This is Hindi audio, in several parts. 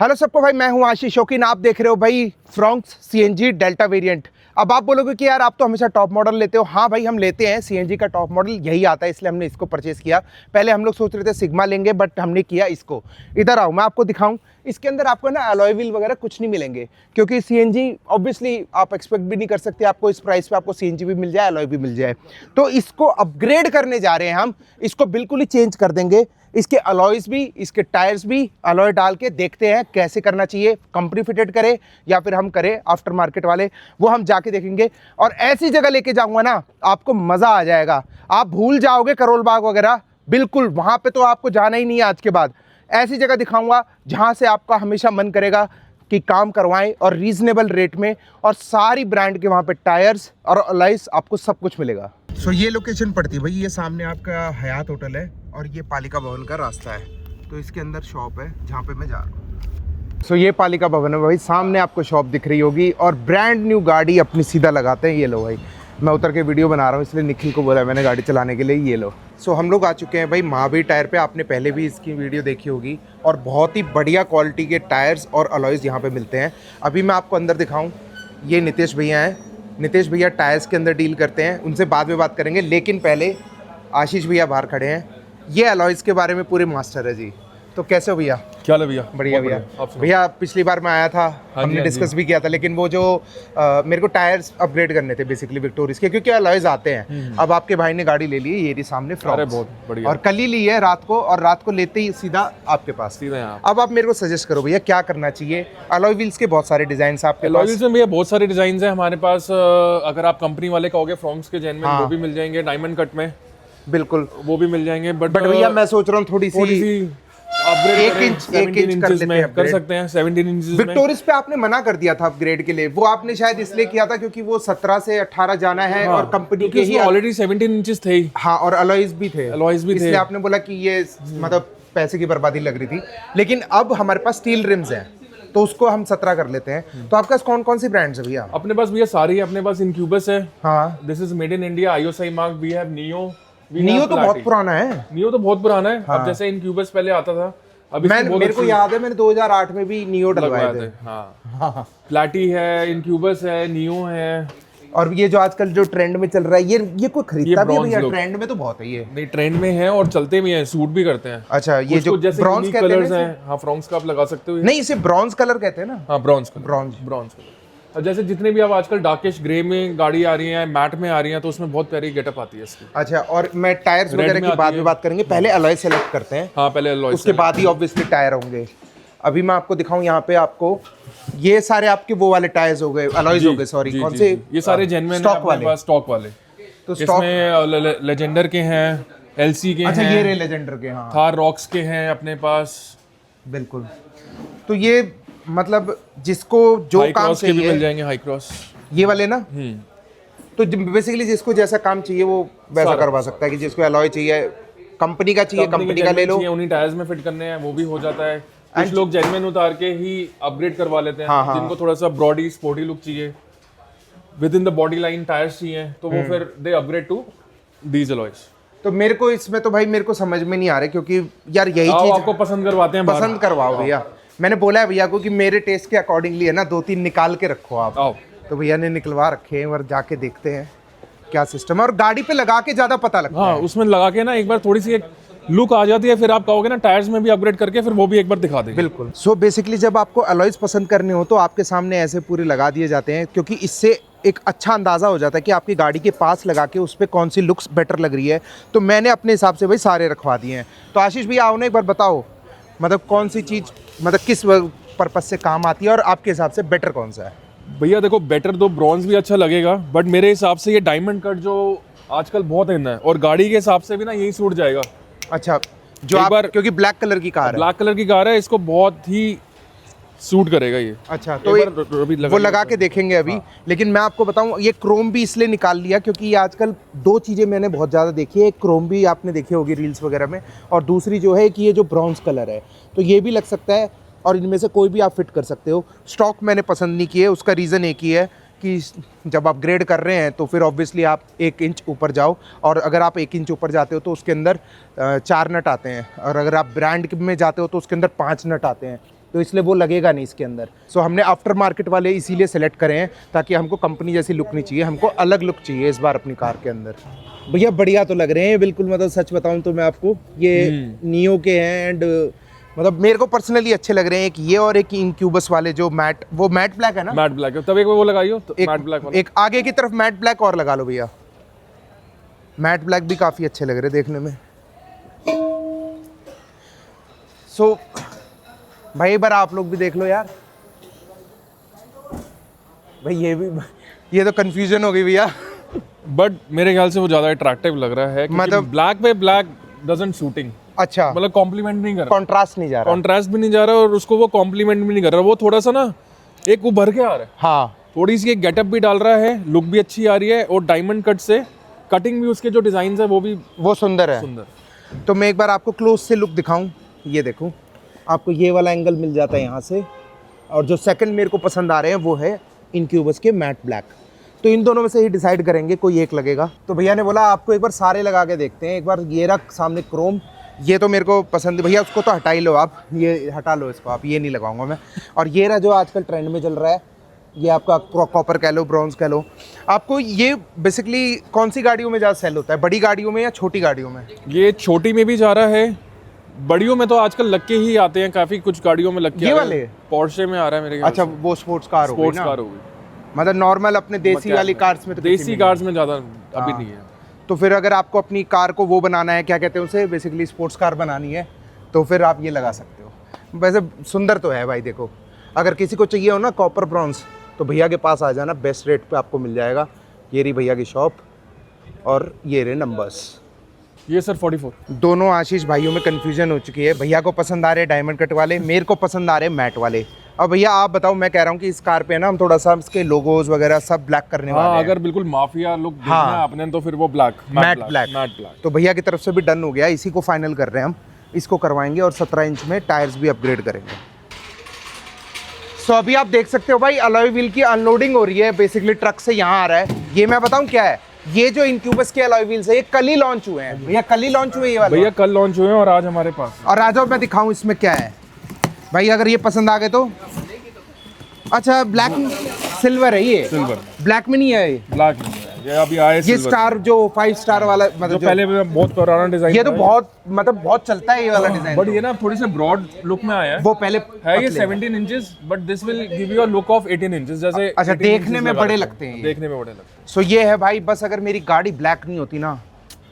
हेलो सबको भाई, मैं हूं आशीष शौकीन। आप देख रहे हो भाई फ्रॉन्क्स सीएनजी डेल्टा वेरिएंट। अब आप बोलोगे कि यार आप तो हमेशा टॉप मॉडल लेते हो। हाँ भाई, हम लेते हैं। सीएनजी का टॉप मॉडल यही आता है, इसलिए हमने इसको परचेस किया। पहले हम लोग सोच रहे थे सिग्मा लेंगे, बट हमने किया इसको। इधर आओ, मैं आपको दिखाऊं। इसके अंदर आपको ना अलॉय व्हील वगैरह कुछ नहीं मिलेंगे, क्योंकि सीएनजी ऑब्वियसली आप एक्सपेक्ट भी नहीं कर सकते आपको इस प्राइस पे आपको सीएनजी भी मिल जाए, अलॉय भी मिल जाए। तो इसको अपग्रेड करने जा रहे हैं हम। इसको बिल्कुल ही चेंज कर देंगे। इसके अलॉयज भी, इसके टायर्स भी अलॉय डाल के देखते हैं कैसे करना चाहिए। कंपनी फिटेड करे या फिर हम करें आफ्टर मार्केट वाले, वो हम जाके देखेंगे। और ऐसी जगह लेके जाऊंगा ना, आपको मजा आ जाएगा। आप भूल जाओगे करोल बाग वगैरह, बिल्कुल वहां पे तो आपको जाना ही नहीं है आज के बाद। ऐसी जगह दिखाऊंगा जहां से आपका हमेशा मन करेगा कि काम करवाएं, और रीजनेबल रेट में, और सारी ब्रांड के वहां पे टायर्स और अलॉयज आपको सब कुछ मिलेगा। सो ये लोकेशन पड़ती है भाई, ये सामने आपका हयात होटल है और ये पालिका भवन का रास्ता है। तो इसके अंदर शॉप है जहाँ पे मैं जा रहा हूँ। सो ये पालिका भवन है भाई, सामने आपको शॉप दिख रही होगी। और ब्रांड न्यू गाड़ी अपनी सीधा लगाते हैं। ये लो भाई, मैं उतर के वीडियो बना रहा हूँ, इसलिए निखिल को बोला मैंने गाड़ी चलाने के लिए। ये लो। सो हम लोग आ चुके हैं भाई महावीर टायर पे। आपने पहले भी इसकी वीडियो देखी होगी, और बहुत ही बढ़िया क्वालिटी के टायर्स और अलॉयज़ यहाँ पे मिलते हैं। अभी मैं आपको अंदर दिखाऊँ। ये नितेश भैया हैं। नितेश भैया टायर्स के अंदर डील करते हैं, उनसे बाद में बात करेंगे। लेकिन पहले आशीष भैया बाहर खड़े हैं, ये अलॉयज़ के बारे में पूरे मास्टर है जी। तो कैसे हो भैया? क्या हाल है भैया? बढ़िया भैया। भैया पिछली बार मैं आया था, हमने डिस्कस भी किया था, लेकिन वो जो मेरे को टायर्स अपग्रेड करने थे बेसिकली विक्टोरियस के, क्योंकि अलॉयज़ आते हैं। अब आपके भाई ने गाड़ी ले ली है, ये रही सामने फ्रॉन्क्स। बहुत बढ़िया। और कल ही ली है रात को, और रात को लेते ही सीधा आपके पास। सीधा यहाँ। अब आप मेरे को सजेस्ट करो भैया क्या करना चाहिए। अलॉय व्हील्स के बहुत सारे डिजाइन आपके अलॉय पास। व्हील्स में भैया बहुत सारे डिजाइन हैं हमारे पास। अगर आप कंपनी वाले कहोगे फ्रॉन्क्स के जेन्युइन, वो भी मिल जाएंगे। डायमंड कट में बिल्कुल वो भी मिल जाएंगे। बट भैया मैं सोच रहा हूँ थोड़ी सी अपग्रेड एक इंच कर लेते हैं, कर सकते हैं 17 इंचेस में। विक्टोरियस पे आपने मना कर दिया था अपग्रेड के लिए। वो आपने शायद इसलिए किया था क्योंकि वो 17 से 18 जाना है। हाँ, और कंपनी के ही ऑलरेडी 17 इंचेस थे ही। हाँ, और अलॉयज भी थे। इसलिए थे। आपने बोला कि ये मतलब पैसे की बर्बादी लग रही थी। लेकिन अब हमारे पास स्टील रिम्स हैं, तो उसको हम 17 कर लेते हैं। तो आपके पास कौन कौन सी ब्रांड्स है भैया? अपने पास भैया सारी है। अपने पास इनक्यूबस है। हाँ, this is made in India, IOSI mark. We have neo. Neo तो बहुत पुराना है। नियो तो बहुत पुराना है। अब जैसे इनक्यूबस पहले आता था, मेरे को याद है मैंने 2008 में भी नियो डलवाए थे। हाँ, प्लाटी है, इनक्यूबस है, नियो है। और ये जो आजकल जो ट्रेंड में चल रहा है, ये कोई खरीदता भी है भैया? ट्रेंड में तो बहुत है ये। नहीं, ट्रेंड में है और चलते भी हैं, सूट भी करते हैं। अच्छा, ये जो ब्रॉन्ज कलर्स हैं, हाँ फ्रॉन्क्स का आप लगा सकते हो। नहीं, इसे ब्रॉन्ज कलर कहते हैं ना? हाँ, ब्रॉन्ज कलर। और जैसे जितने भी अब आजकल डार्किश ग्रे में गाड़ी आ रही है, मैट में आ रही है, तो उसमें बहुत प्यारी गेटअप आती है इसकी। अच्छा, और मैं टायर्स वगैरह की बाद में बात करेंगे, पहले अलॉय सेलेक्ट करते हैं। हाँ, पहले अलॉय, उसके बाद ही ऑब्वियसली टायर होंगे। अभी मैं आपको दिखाऊं, यहाँ पे आपको ये सारे आपके वो वाले टायर्स हो गए, अलॉयज हो गए, सॉरी कौन से? ये सारे जेन्युइन स्टॉक वाले। स्टॉक वाले। तो स्टॉक इसमें लेजेंडर के हैं, LC के हैं। अच्छा, ये रे लेजेंडर के। हाँ, थार रॉक्स के हैं अपने पास। बिल्कुल। तो ये मतलब जिसको जो काम चाहिए भी मिल जाएंगे। हाई क्रॉस ये वाले ना। तो बेसिकली जिसको जैसा काम चाहिए वो वैसा करवा सकता है। कि जिसको अलॉय चाहिए, कंपनी का चाहिए, कंपनी का ले लो। उन्हीं टायर्स में फिट करने हैं, वो भी हो जाता है। कुछ लोग जेन्युइन उतार के ही अपग्रेड करवा लेते हैं। हाँ, जिनको थोड़ा सा ब्रॉडी स्पोर्टी लुक चाहिए, with in the body line tyres चाहिए, तो वो फिर दे अपग्रेड टू दीज अलॉयज। तो मेरे को इसमें तो भाई मेरे को समझ में नहीं आ रहा, क्योंकि यार यही चीज आपको पसंद करवाते हैं। पसंद करवाओ भैया। मैंने बोला है भैया को कि मेरे टेस्ट के अकॉर्डिंगली है ना, 2-3 निकाल के रखो आप। तो भैया ने निकलवा रखे हैं, और जाके देखते हैं क्या सिस्टम है। और गाड़ी पे लगा के ज्यादा पता लगता है। हाँ, उसमें लगा के ना एक बार थोड़ी सी एक लुक आ जाती है, फिर आप कहोगे ना टायर्स में भी अपग्रेड करके, फिर वो भी एक बार दिखा देंगे। बिल्कुल। सो बेसिकली जब आपको अलॉयज पसंद करने हो तो आपके सामने ऐसे पूरे लगा दिए जाते हैं, क्योंकि इससे एक अच्छा अंदाज़ा हो जाता है कि आपकी गाड़ी के पास लगा के उस पर कौन सी लुक्स बेटर लग रही है। तो मैंने अपने हिसाब से भाई सारे रखवा दिए हैं। तो आशीष भैया आओ ना, एक बार बताओ मतलब कौन सी चीज़ मतलब किस पर्पज से काम आती है, और आपके हिसाब से बेटर कौन सा है? भैया देखो, बेटर तो ब्रॉन्ज भी अच्छा लगेगा, बट मेरे हिसाब से ये डायमंड कट जो आजकल बहुत इन है, और गाड़ी के हिसाब से भी ना यही सूट जाएगा। अच्छा, जो आप क्योंकि ब्लैक कलर की कार है, ब्लैक कलर की कार है, इसको बहुत ही सूट करेगा ये। अच्छा, तो वो लगा के देखेंगे अभी। हाँ। लेकिन मैं आपको बताऊं, ये क्रोम भी इसलिए निकाल लिया क्योंकि ये आजकल दो चीज़ें मैंने बहुत ज़्यादा देखी है। एक क्रोम भी आपने देखी होगी रील्स वगैरह में, और दूसरी जो है कि ये जो ब्रॉन्ज कलर है, तो ये भी लग सकता है, और इनमें से कोई भी आप फिट कर सकते हो। स्टॉक मैंने पसंद नहीं किए, उसका रीज़न एक ही है कि जब अपग्रेड कर रहे हैं तो फिर ऑब्वियसली आप 1 इंच ऊपर जाओ, और अगर आप 1 इंच ऊपर जाते हो तो उसके अंदर 4 नट आते हैं, और अगर आप ब्रांड में जाते हो तो उसके अंदर 5 नट आते हैं। तो इसलिए वो लगेगा नहीं इसके अंदर। सो हमने आफ्टर मार्केट वाले इसीलिए सेलेक्ट करे हैं ताकि हमको कंपनी जैसी लुक नहीं चाहिए, हमको अलग लुक चाहिए इस बार अपनी कार के अंदर। भैया बढ़िया तो लग रहे हैं बिल्कुल, मतलब सच बताऊं तो मैं आपको, ये नियो के हैं एंड मतलब मेरे को पर्सनली अच्छे लग रहे हैं। एक ये और एक इनक्यूबस वाले जो मैट, वो मैट ब्लैक है ना? मैट ब्लैक है, तब एक वो लगाइयो तो मैट ब्लैक वाला। एक आगे की तरफ मैट ब्लैक और लगा लो भैया, मैट ब्लैक भी काफ़ी अच्छे लग रहे देखने में। सो भाई एक बार आप लोग भी देख लो यार। भाई ये तो कंफ्यूजन हो गई भैया। बट मेरे ख्याल से वो ज्यादा अट्रैक्टिव लग रहा है, मतलब ब्लैक पे ब्लैक डजंट शूटिंग। अच्छा, मतलब कॉम्प्लीमेंट नहीं कर रहा, कॉन्ट्रास्ट नहीं जा रहा, कॉन्ट्रास्ट भी नहीं जा रहा और उसको वो कॉम्प्लीमेंट भी नहीं कर रहा, वो थोड़ा सा ना एक उभर के आ रहा है। हाँ, थोड़ी सी एक गेटअप भी डाल रहा है, लुक भी अच्छी आ रही है और डायमंड कट से कटिंग भी, उसके जो डिजाइन है वो सुंदर है। सुंदर। तो मैं एक बार आपको क्लोज से लुक दिखाऊं, ये देखो आपको ये वाला एंगल मिल जाता है यहाँ से। और जो सेकंड मेरे को पसंद आ रहे हैं वो है इनक्यूबस के मैट ब्लैक। तो इन दोनों में से ही डिसाइड करेंगे, कोई एक लगेगा। तो भैया ने बोला आपको एक बार सारे लगा के देखते हैं। एक बार ये रख सामने क्रोम, ये तो मेरे को पसंद है भैया, उसको तो हटा ही लो आप, ये हटा लो इसको आप, ये नहीं लगाऊंगा मैं। और ये रहा जो आजकल ट्रेंड में चल रहा है, ये आपका कॉपर कह लो, ब्रॉन्ज कह लो। आपको ये बेसिकली कौन सी गाड़ियों में ज़्यादा सेल होता है, बड़ी गाड़ियों में या छोटी गाड़ियों में? ये छोटी में भी जा रहा है, बड़ियों में तो आजकल लग के ही आते हैं, काफी कुछ गाड़ियों में लग के। ये वाले पोर्शे में आ रहा है मेरे ख्याल अच्छा, से। वो स्पोर्ट्स कार हो गई ना? स्पोर्ट्स कार हो गई, मतलब नॉर्मल अपने देसी वाली कार्स में तो देसी कार्स में ज्यादा अभी नहीं है। तो फिर अगर आपको अपनी कार को वो बनाना है, क्या कहते हैं उसे, बेसिकली स्पोर्ट्स कार बनानी है, तो फिर आप ये लगा सकते हो। वैसे सुंदर तो है भाई, देखो अगर किसी को चाहिए हो ना कॉपर ब्रॉन्ज, तो भैया के पास आ जाना, बेस्ट रेट पे आपको मिल जाएगा। ये रही भैया की शॉप और ये रहे नंबर्स। ये सर 44। दोनों आशीष भाइयों में कन्फ्यूजन हो चुकी है, भैया को पसंद आ रहे हैं डायमंड कट वाले, मेरे को पसंद आ रहे हैं मैट वाले। अब भैया आप बताओ, मैं कह रहा हूँ कि इस कार पे ना हम थोड़ा सा इसके लोगोज वगैरह सब ब्लैक करने वाले हैं। अगर बिल्कुल माफिया लुक देखना है आपने तो फिर वो ब्लैक मैट ब्लैक। तो भैया की तरफ से भी डन हो गया, इसी को फाइनल कर रहे हैं हम, इसको करवाएंगे और 17 इंच में टायर्स भी अपग्रेड करेंगे। सो अभी आप देख सकते हो भाई, अलॉय व्हील की अनलोडिंग हो रही है, बेसिकली ट्रक से यहाँ आ रहा है। ये मैं बताऊँ क्या है, ये जो इनक्यूबस के अलॉय व्हील्स है ये कल ही लॉन्च हुए हैं भैया, कल ही लॉन्च हुए ये वाले भैया, कल लॉन्च हुए हैं और आज हमारे पास। और आ जाओ मैं दिखाऊं इसमें क्या है भाई, अगर ये पसंद आ गए तो। अच्छा, ब्लैक सिल्वर है ये, सिल्वर, ब्लैक में नहीं है ये, ब्लैक नहीं है ये, अभी आए ये स्टार जो 5 स्टार वाला, मतलब जो पहले बहुत पुराना डिजाइन, ये तो बहुत मतलब बहुत चलता है ये वाला डिजाइन। बट ये ना थोड़ी से ब्रॉड लुक में आया है, वो पहले है ये 17 inches, but this will give you a look of 18 inches जैसे। अच्छा, देखने में बड़े लगते हैं, देखने में बड़े लगते हैं। सो ये है भाई, बस अगर मेरी गाड़ी ब्लैक नहीं होती ना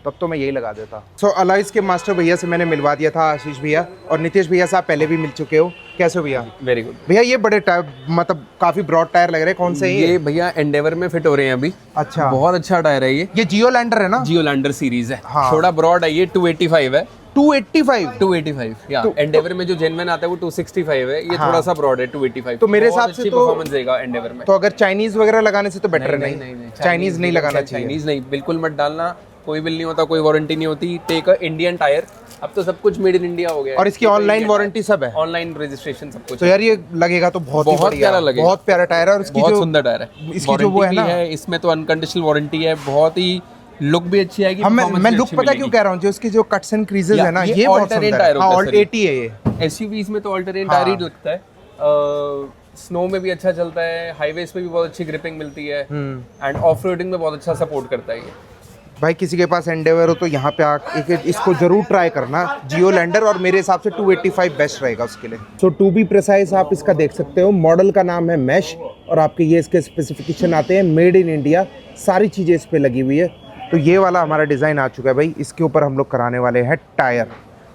तब तो मैं यही लगा देता। सो अलॉयज के मास्टर भैया से मैंने मिलवा दिया था, आशीष भैया और नितेश भैया से आप पहले भी मिल चुके हो। कैसे हो भैया? वेरी गुड भैया। ये बड़े टायर, मतलब काफी ब्रॉड टायर लग रहे हैं, कौन से हैं ये भैया एंडेवर में फिट हो रहे हैं अभी। अच्छा, बहुत अच्छा टायर है ये जियो लैंडर है ना? जियो लैंडर सीरीज है। हाँ। थोड़ा ब्रॉड है ये, 285 है। 285 या एंडेवर में जो जेन्युइन आता है वो 265 है, ये थोड़ा सा ब्रॉड है 285। तो मेरे हिसाब से तो परफॉर्मेंस देगा एंडेवर में। तो अगर चाइनीज वगैरह लगाने से तो बेटर नहीं, चाइनीज नहीं लगाना चाहिए। चाइनीज नहीं, बिल्कुल मत डालना, कोई बिल नहीं होता, कोई वारंटी नहीं होती। टेक अ इंडियन टायर, अब तो सब कुछ मेड इन इंडिया हो गया है। और इसकी ऑनलाइन वारंटी सब है, ऑनलाइन रजिस्ट्रेशन सब कुछ। तो यार ये लगेगा तो बहुत प्यारा लगेगा, बहुत प्यारा टायर है। और इसकी बहुत जो सुंदर टायर है, इसकी जो वो है ना, इसमें तो अनकंडीशनल वारंटी है, बहुत ही लुक भी अच्छी आएगी। मैं लुक पता क्यों कह रहा हूँ, जो इसकी जो कट्स एंड क्रीजेस है ना, ये बहुत सुंदर है। टायर ऑल्ट 80 है ये। एसयूवीज में तो अल्टरनेट टायर ही लगता है। स्नो में भी अच्छा चलता है, हाईवेज पे भी बहुत अच्छी ग्रिपिंग मिलती है एंड ऑफ रोडिंग में बहुत अच्छा सपोर्ट करता है ये। भाई किसी के पास एंडेवर हो तो यहाँ पे आके इसको जरूर ट्राई करना, जियो लैंडर, और मेरे हिसाब से 285 बेस्ट रहेगा उसके लिए। सो टू बी प्रिसाइज आप इसका देख सकते हो, मॉडल का नाम है मैश और आपके ये इसके स्पेसिफिकेशन आते हैं मेड इन इंडिया, सारी चीज़ें इस पर लगी हुई है। तो ये वाला हमारा डिज़ाइन आ चुका है भाई, इसके ऊपर हम लोग कराने वाले हैं टायर,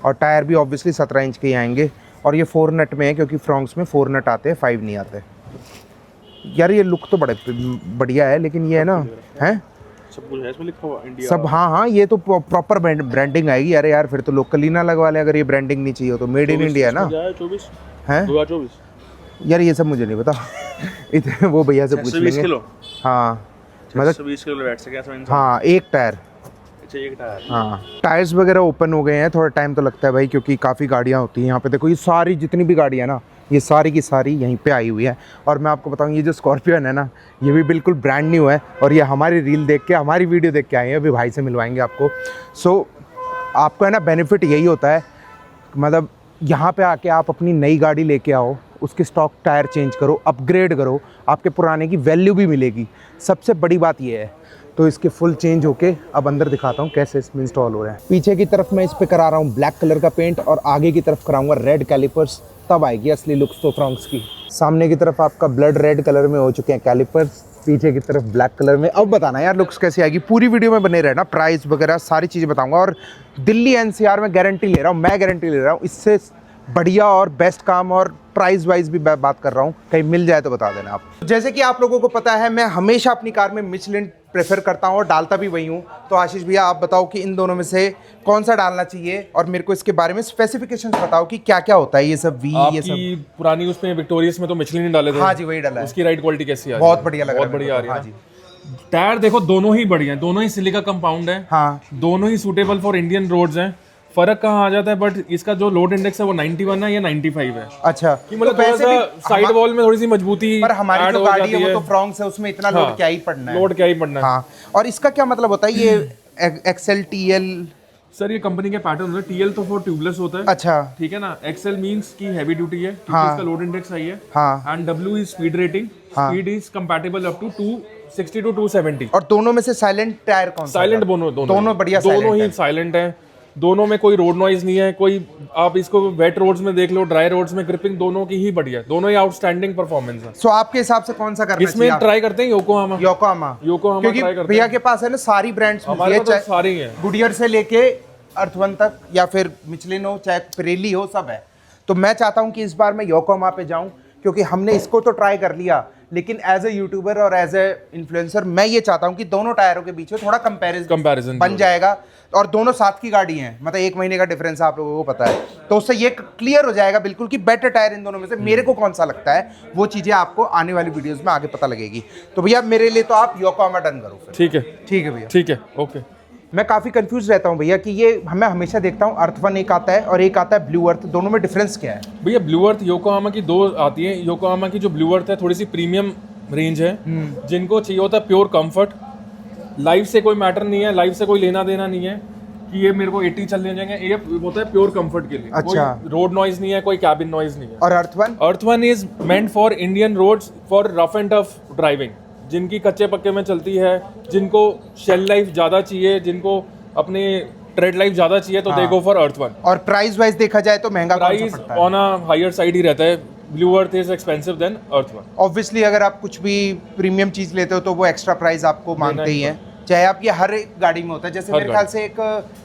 और टायर भी ऑब्वियसली 17 इंच के ही आएंगे। और ये 4 नट में है क्योंकि फ्रॉन्क्स में 4 नट आते हैं, 5 नहीं आते। यार ये लुक तो बड़े बढ़िया है, लेकिन ये है ना, है सब कुछ है इसमें लिखा हुआ इंडिया सब। हाँ, ये तो प्रॉपर ब्रांडिंग आएगी। अरे यार फिर तो लोकल ही ना लगवा ले, अगर ये ब्रांडिंग नहीं चाहिए तो। मेड इन इंडिया है ना। 24 है 2024 यार, ये सब मुझे नहीं पता इतने वो भैया से पूछ लेंगे। हाँ मतलब 120 किलो बैठ सके ऐसा। हाँ, एक टायर। अच्छा, एक टायर। हाँ, टायर्स वगैरह ओपन हो गए हैं, थोड़ा टाइम तो लगता है भाई क्योंकि काफ़ी गाड़ियाँ होती हैं यहाँ पे। देखो ये सारी जितनी भी गाड़ियाँ ना, ये सारी की सारी यहीं पे आई हुई है। और मैं आपको बताऊँ, ये जो स्कॉर्पियन है ना, ये भी बिल्कुल ब्रांड न्यू है और ये हमारी रील देख के, हमारी वीडियो देख के आए हैं। अभी भाई से मिलवाएंगे आपको। सो आपको है ना बेनिफिट यही होता है, मतलब यहाँ पे आके आप अपनी नई गाड़ी लेके आओ, उसके स्टॉक टायर चेंज करो, अपग्रेड करो, आपके पुराने की वैल्यू भी मिलेगी। सबसे बड़ी बात ये है। तो इसके फुल चेंज होके अब अंदर दिखाता हूँ कैसे इसमें इंस्टॉल हो रहा है। पीछे की तरफ मैं इस पे करा रहा हूँ ब्लैक कलर का पेंट और आगे की तरफ कराऊंगा रेड कैलिपर्स, तब आएगी असली लुक्स तो फ्रॉन्क्स की। सामने की तरफ आपका ब्लड रेड कलर में हो चुके हैं कैलिपर्स, पीछे की तरफ ब्लैक कलर में। अब बताना यार लुक्स कैसी आएगी, पूरी वीडियो में बने रहना, प्राइस वगैरह सारी चीज़ें बताऊंगा। और दिल्ली एनसीआर में गारंटी ले रहा हूँ, मैं गारंटी ले रहा हूँ, इससे बढ़िया और बेस्ट काम और प्राइस वाइज भी बात कर रहा हूँ, कहीं मिल जाए तो बता देना आप। जैसे कि आप लोगों को पता है मैं हमेशा अपनी कार में मिचलिन प्रेफर करता हूँ और डालता भी वही हूँ। तो आशीष भैया आप बताओ कि इन दोनों में से कौन सा डालना चाहिए और मेरे को इसके बारे में स्पेसिफिकेशंस बताओ कि क्या क्या होता है ये सब वी ये सब। पुरानी उसमें विक्टोरियस में तो मिचलिन ही डाले थे। हाँ जी वही डाला है। उसकी राइड क्वालिटी कैसी आ रही है? बहुत बढ़िया लग रहा है, बहुत बढ़िया आ रही है। हाँ जी। टायर देखो दोनों ही बढ़िया हैं, दोनों ही सिलिका कंपाउंड है, हाँ दोनों ही सूटेबल फॉर इंडियन रोड्स हैं। फर्क कहाँ आ जाता है, बट इसका जो लोड इंडेक्स है वो 91 है या 95 है। अच्छा कि मतलब थोड़ा सा साइड वॉल में थोड़ी सी मजबूती, पर हमारी add जो हो गाड़ी जाती है वो तो फ्रॉन्क्स है, उसमें इतना लोड क्या ही पड़ना है। लोड क्या ही पड़ना है। हाँ और इसका क्या मतलब होता है ये एक्सएल टीएल? सर ये कंपनी के पैटर्न है, टीएल तो फॉर ट्यूबलेस होता है, अच्छा ठीक है ना। एक्सएल मींस की हैवी ड्यूटी है क्योंकि हाँ। इसका लोड इंडेक्स हाई है। हाँ and W is speed rating, speed is compatible up to 260 to 270। और दोनों में से साइलेंट टायर कौन सा? साइलेंट दोनों बढ़िया दोनों ही साइलेंट है। दोनों में कोई रोड नॉइज नहीं है, कोई आप इसको वेट रोड्स में देख लो, ड्राई रोड्स में ग्रिपिंग दोनों की ही बढ़िया है, दोनों ही आउटस्टैंडिंग परफॉर्मेंस है। सो आपके हिसाब से कौन सा करना इसमें चाहिए? ट्राई करते हैं योकोहामा। योकोहामा ट्राई क्योंकि करते भैया हैं। के पास है ना सारी ब्रांड्स मिलती हमारे है, पास तो चाहे सारी हैं। गुडियर से लेके अर्थवन तक या फिर मिचलिन हो चाहे पिरेली हो, सब है। तो मैं चाहता हूँ कि इस बार मैं योकोहामा पे जाऊँ क्योंकि हमने इसको तो ट्राई कर लिया, लेकिन एज ए यूट्यूबर और एज ए इन्फ्लुएंसर मैं ये चाहता हूँ कि दोनों टायरों के बीच में थोड़ा कंपैरिजन बन जाएगा। और दोनों साथ की गाड़ी हैं, मतलब 1 महीने का डिफरेंस आप लोगों को पता है, तो उससे ये क्लियर हो जाएगा बिल्कुल कि बेटर टायर इन दोनों में से मेरे को कौन सा लगता है। वो चीज़ें आपको आने वाली वीडियोस में आगे पता लगेगी। तो भैया मेरे लिए तो आप योकोहामा डन करो फिर। ठीक है भैया ठीक है ओके। मैं काफ़ी कंफ्यूज रहता हूँ भैया कि ये मैं हमेशा देखता हूँ अर्थवन एक आता है और एक आता है ब्लू अर्थ, दोनों में डिफरेंस क्या है? भैया ब्लू अर्थ योकोहामा की दो आती है। योकोहामा की जो ब्लू अर्थ है थोड़ी सी प्रीमियम रेंज है, जिनको चाहिए होता है प्योर कंफर्ट, लाइफ से कोई मैटर नहीं है, लाइफ से कोई लेना देना नहीं है कि ये मेरे को 80 चलने जाएंगे, ये होता है प्योर कंफर्ट के लिए। अच्छा। कोई रोड नॉइज नहीं है, कोई कैबिन नॉइज नहीं है। और earth one is meant for Indian roads for rough and tough driving, जिनकी कच्चे पक्के में चलती है, जिनको शेल लाइफ ज़्यादा चाहिए, जिनको अपने ट्रेड लाइफ ज़्यादा चाहिए, तो दे गो फॉर अर्थवन। और प्राइस वाइज देखा जाए तो महंगा कौन सा प्राइस पड़ता है? ऑन अ हायर साइड ही रहता है। Blue earth is expensive than earth one. Obviously अगर आप कुछ भी प्रीमियम चीज़ लेते हो तो वो एक्स्ट्रा प्राइस आपको मांगते ही हैं, चाहे आप ये हर एक गाड़ी में होता है। जैसे मेरे ख्याल से एक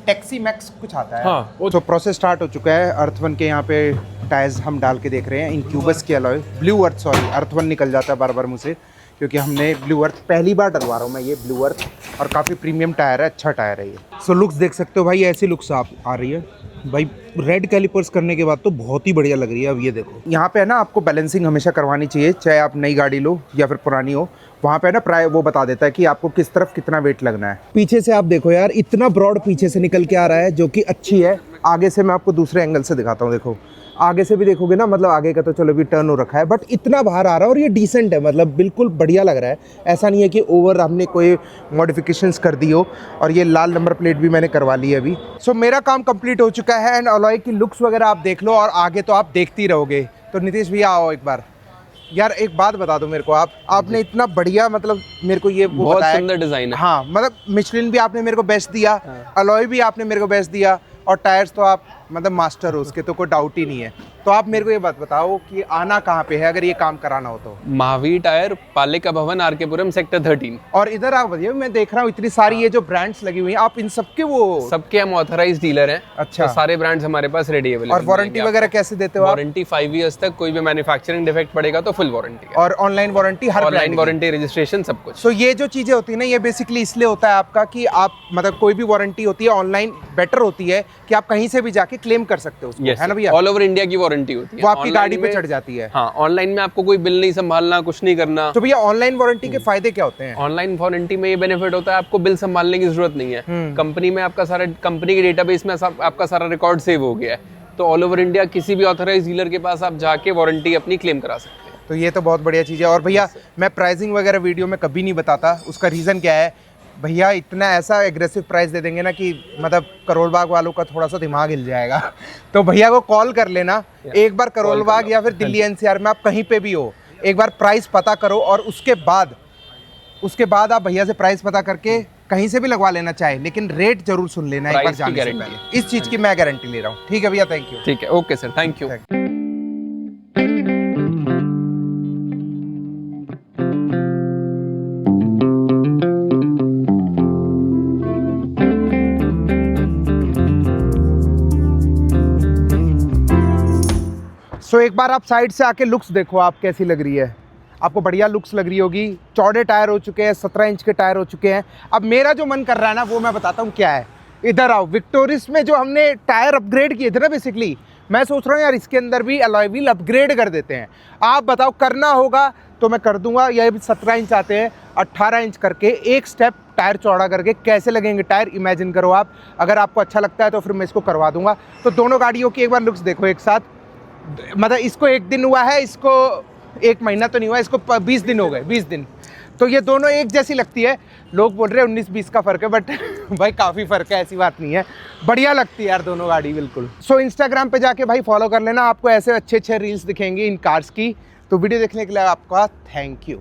टैक्सी मैक्स कुछ आता है। हाँ, तो प्रोसेस स्टार्ट हो चुका है। अर्थवन के यहाँ पे टायर्स हम डाल के देख रहे हैं, इनक्यूबस के अलॉय ब्लू अर्थ, सॉरी अर्थवन निकल जाता है बार बार मुझसे क्योंकि हमने ब्लू अर्थ पहली बार डलवा रहा हूँ मैं ये ब्लू अर्थ, और काफ़ी प्रीमियम टायर है, अच्छा टायर है ये। सो लुक्स देख सकते हो भाई, ऐसी लुक्स आप आ रही है भाई। रेड कैलिपर्स करने के बाद तो बहुत ही बढ़िया लग रही है। अब ये देखो यहाँ पे है ना, आपको बैलेंसिंग हमेशा करवानी चाहिए, चाहे आप नई गाड़ी लो या फिर पुरानी हो। वहाँ पे ना प्राय वो बता देता है कि आपको किस तरफ कितना वेट लगना है। पीछे से आप देखो यार, इतना ब्रॉड पीछे से निकल के आ रहा है जो कि अच्छी है। आगे से मैं आपको दूसरे एंगल से दिखाता हूँ, देखो आगे से भी देखोगे ना, मतलब आगे का तो चलो भी टर्न हो रखा है, बट इतना बाहर आ रहा है और ये डिसेंट है, मतलब बिल्कुल बढ़िया लग रहा है। ऐसा नहीं है कि ओवर हमने कोई मॉडिफिकेशंस कर दी हो। और ये लाल नंबर प्लेट भी मैंने करवा ली है अभी। सो मेरा काम कंप्लीट हो चुका है एंड अलॉय की लुक्स वगैरह आप देख लो और आगे तो आप देखते ही रहोगे। तो नितेश भैया आओ एक बार। यार एक बात बता दो मेरे को, आपने इतना बढ़िया मतलब मेरे को ये बहुत सुंदर डिजाइन है। हाँ मतलब मिशलिन भी आपने मेरे को बेस्ट दिया, अलॉय भी आपने मेरे को बेस्ट दिया, और टायर्स तो आप मतलब मास्टर हो उसके, तो कोई डाउट ही नहीं है। तो आप मेरे को ये बात बताओ कि आना कहाँ पे है अगर ये काम कराना हो तो? महावीर टायर, पालिका भवन, आरकेपुरम, सेक्टर 13। और इधर आप बताइए, मैं देख रहा हूँ इतनी सारी ये जो ब्रांड्स लगी हुई हैं, आप इन सबके वो सबके हम ऑथराइज्ड डीलर हैं। अच्छा। तो सारे ब्रांड्स हमारे पास रेडी अवेलेबल। और वारंटी वगैरह कैसे देते हो आप? वारंटी 5 इयर्स तक, कोई भी मैन्युफैक्चरिंग डिफेक्ट पड़ेगा तो फुल वारंटी है। और ऑनलाइन वारंटी हर ऑनलाइन वारंटी, रजिस्ट्रेशन, सब कुछ। सो ये जो चीजें होती है ना, ये बेसिकली इसलिए होता है आपका कि आप मतलब कोई भी वारंटी होती है ऑनलाइन बेटर होती है कि आप कहीं से भी जाके क्लेम कर सकते हो उसको, है ना भैया? ऑल ओवर इंडिया की वारंटी होती है, वो आपकी गाड़ी पे में- चढ़ जाती है। हाँ, ऑनलाइन में आपको कोई बिल नहीं संभालना, कुछ नहीं करना। तो भैया ऑनलाइन वारंटी के फायदे क्या होते हैं? ऑनलाइन वारंटी में ये बेनिफिट होता है, आपको बिल संभालने की जरूरत नहीं है। कंपनी में आपका सारा, कंपनी के डेटाबेस में आपका सारा रिकॉर्ड सेव हो गया है। तो ऑल ओवर इंडिया किसी भी ऑथराइज्ड डीलर के पास आप जाके वारंटी अपनी क्लेम करा सकते हैं। तो ये तो बहुत बढ़िया चीज़ है। और भैया मैं प्राइसिंग वगैरह वीडियो में कभी नहीं बताता, उसका रीज़न क्या है? भैया इतना ऐसा एग्रेसिव प्राइस दे देंगे ना कि मतलब करोल बाग वालों का थोड़ा सा दिमाग हिल जाएगा। तो भैया को कॉल कर लेना एक बार, करोल बाग या फिर दिल्ली एनसीआर में आप कहीं पे भी हो, एक बार प्राइस पता करो और उसके बाद आप भैया से प्राइस पता करके कहीं से भी लगवा लेना चाहे, लेकिन रेट जरूर सुन लेना एक बार प्राइस की जाने से गारंटी पहले। इस चीज़ की मैं गारंटी ले रहा हूँ। ठीक है भैया, थैंक यू। ठीक है, ओके सर, थैंक यू। सो एक बार आप साइड से आके लुक्स देखो, आप कैसी लग रही है। आपको बढ़िया लुक्स लग रही होगी। चौड़े टायर हो चुके हैं, 17 इंच के टायर हो चुके हैं। अब मेरा जो मन कर रहा है ना, वो मैं बताता हूँ क्या है। इधर आओ, विक्टोरिस में जो हमने टायर अपग्रेड किए थे ना, बेसिकली मैं सोच रहा हूँ यार इसके अंदर भी अलॉय व्हील अपग्रेड कर देते हैं। आप बताओ, करना होगा तो मैं कर दूंगा। ये भी 17 इंच आते हैं, 18 इंच करके एक स्टेप टायर चौड़ा करके कैसे लगेंगे टायर, इमेजिन करो आप। अगर आपको अच्छा लगता है तो फिर मैं इसको करवा दूंगा। तो दोनों गाड़ियों की एक बार लुक्स देखो एक साथ। मतलब इसको 1 दिन हुआ है, इसको 1 महीना तो नहीं हुआ, इसको 20 दिन हो गए, 20 दिन। तो ये दोनों एक जैसी लगती है। लोग बोल रहे हैं 19-20 का फ़र्क है, बट भाई काफ़ी फ़र्क है, ऐसी बात नहीं है। बढ़िया लगती है यार दोनों गाड़ी, बिल्कुल। सो इंस्टाग्राम पे जाके भाई फॉलो कर लेना, आपको ऐसे अच्छे अच्छे रील्स दिखेंगे इन कार्स की। तो वीडियो देखने के लिए आपका थैंक यू।